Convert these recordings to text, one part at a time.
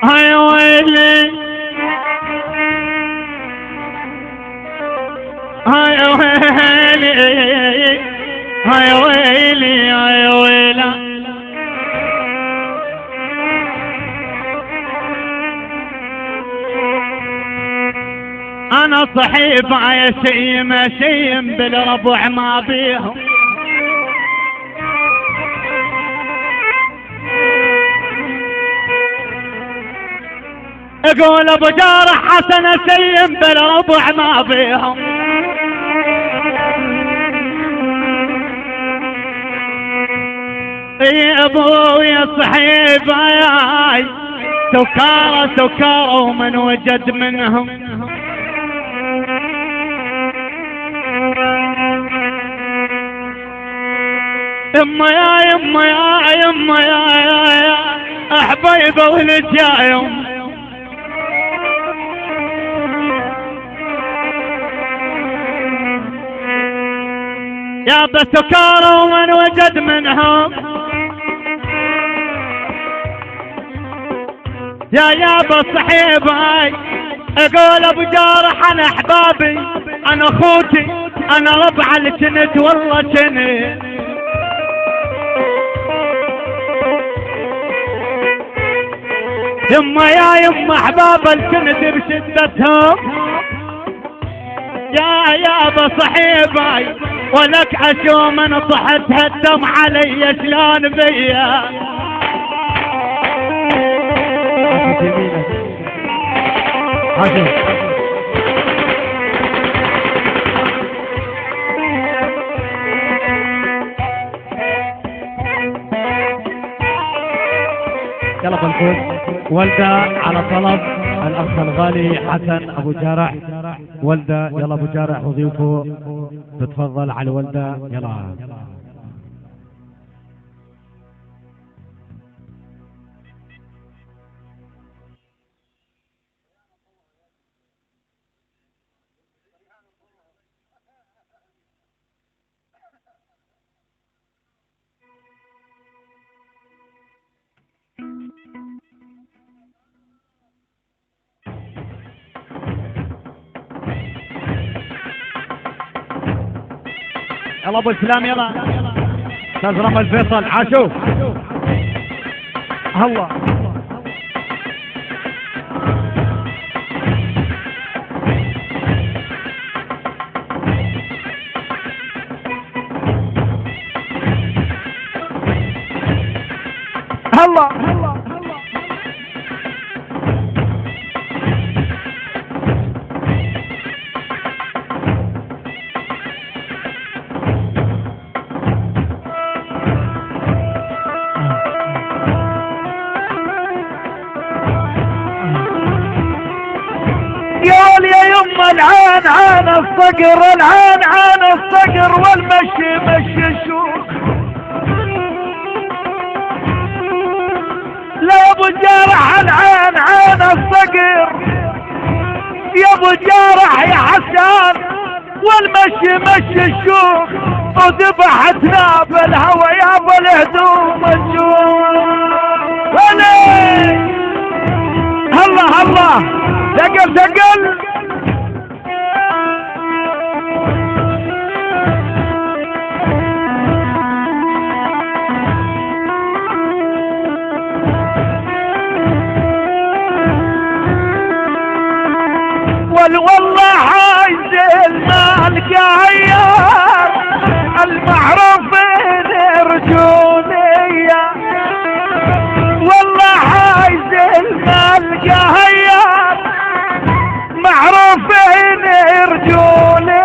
هاي ويلي هاي ويلي هاي ويلي هاي ويلا انا صحيفة يا شيم بالربع ما بيهم اقول ابو جارح حسن سيم بالربع ما بيهم يا ابويا صحيفة ياي سكارة ومن وجد منهم يما يا احبيبه ولجايهم يا بسكارة ومن وجد منهم يا بصحيبي اقول ابو جارح انا احبابي انا اخوتي انا ربع الجند والله جند يما احباب الجند بشدتهم يا بصحيبي ولك عشوم انا طحت هالدم علي شلون بيا يلا بنفوز ولدة على طلب الأخ الغالي حسن أبو جارح. ولدة يلا أبو جارح وضيوفه تتفضل على ولدة يلا. يلا ابو السلام يلا استاذ رمل فيصل عاشو الله الله العين عين الصقر العين عين الصقر والمشي مشي الشوق لا يا ابو جارح العين عين الصقر يا ابو جارح يا حسان والمشي مشي الشوق وذبحتنا بالهوى يا ابو الهدوم الشوق الله ثقل والله عايز المال قاير المعروفين يرجوني والله عايز المال قاير معروفين يرجوني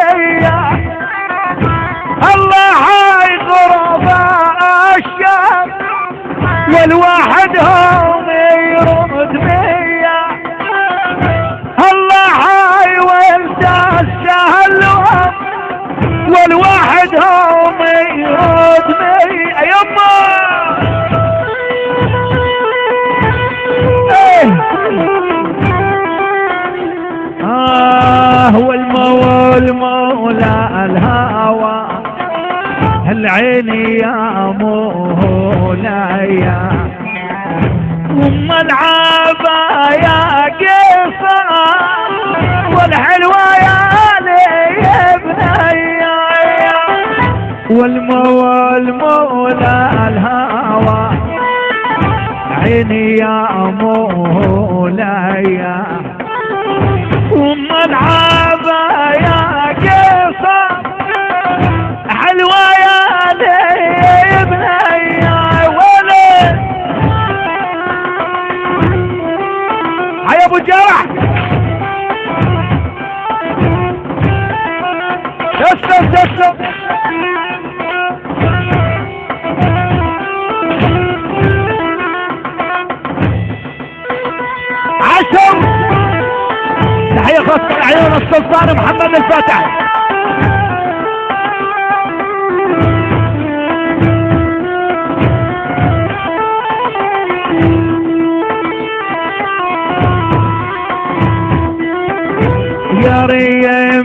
والمولى الهوى العين يا مولاي العابة يا قصة والحلوة يا لي ابني والمولى الهوى عيني يا مولاي العابة يا قصة حلوة يا لي ابني ولد هيا ابو جرح تسلم عشر تحية خاصة لعيون السلطان محمد الفاتح. يا ريم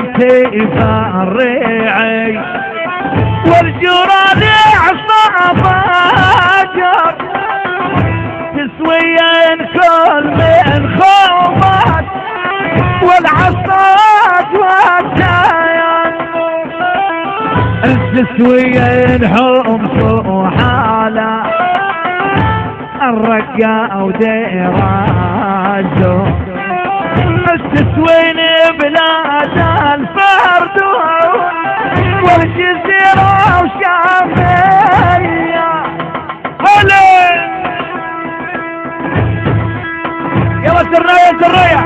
تفرعي والجراد عصابات تسوين كل من خوفات والعصات والتايان تسوين حمص وحالة الرقاء وديراجو تسوين بلاد الفرد والجزيرة وشافية هلا يلا سرية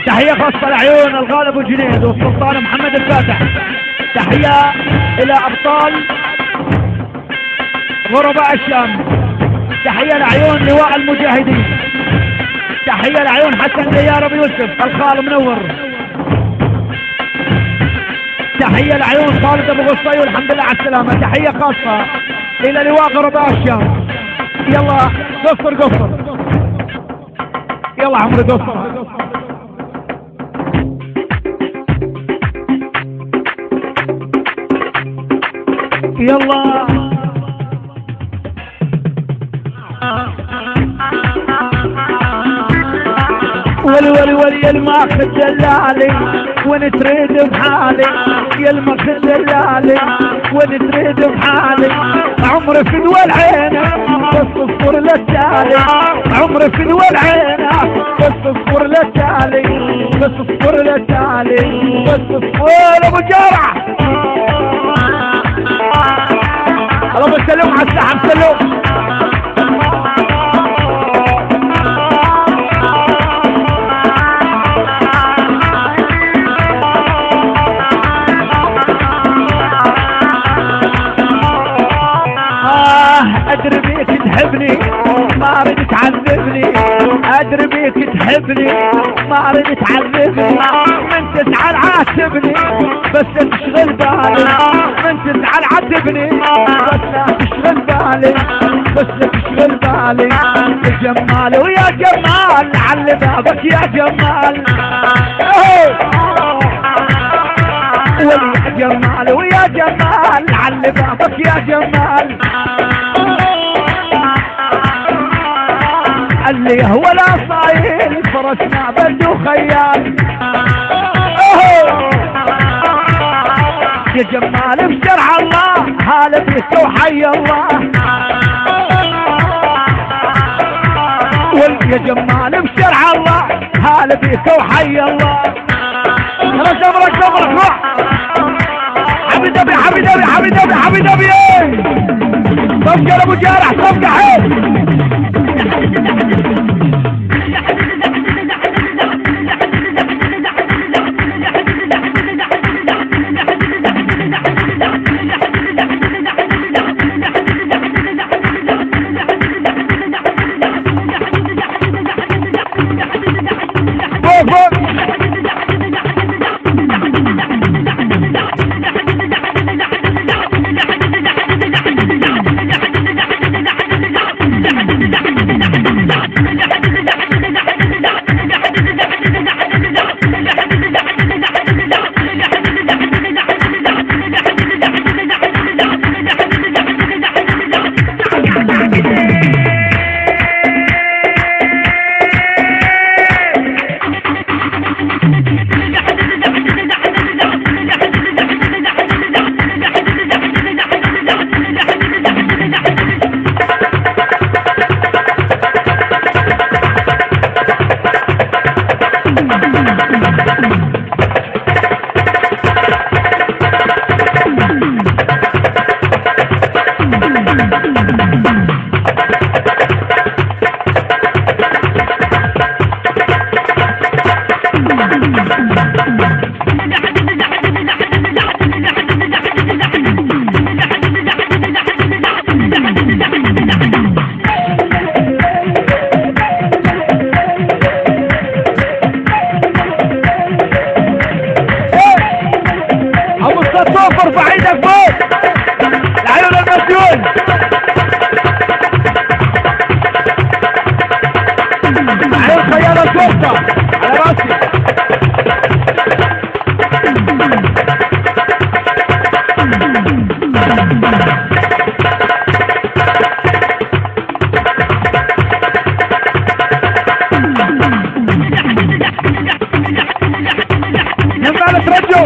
تحية خاصة لعيون الغالب والجنيد والسلطان محمد الفاتح. تحية إلى أبطال غرباء الشام. تحية لعيون لواء المجاهدين. تحية لعيون حسن ديار أبو يوسف الخال منور. تحية لعيون خالد أبو غصي والحمد لله على السلامة. تحية خاصة إلى لواء غرباء الشام. يلا قصر يلا عمرو قصر. يلا ولي الماخذ دلالي وين تريد بحالي يا الماخذ دلالي وين تريد بحالي عمري في دول عينك بس اصبر للتالي عمري في دول عينك بس اصبر للتالي بس اصبر للتالي بس اصبر ابو جرح. اللهم سلم على السحب سلم. ادري بيك تحبني ما اريد تعذبني ادري بيك تحبني ما اريد تعذبني من تزعل عاتبني بس تشغل بالي من تزعل عاتبني بس تشغل بالي بس تشغل بالي يا جمال ويا جمال على بابك يا جمال ويا جمال ويا جمال على بابك يا جمال اللي هو لا صايل فرسنا بلد وخيال يا جمال بشرع الله هلا بيك وحي الله يا جمال بشرع الله هلا بيك وحي الله. صبرك روح حبيبي صفقة لابو جارح، صفقة حيل. ارفع ايدك فوق لعيون المسيون. عيون خيال الشرطة على راسي. نمالك رجو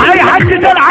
هاي حدد العالم.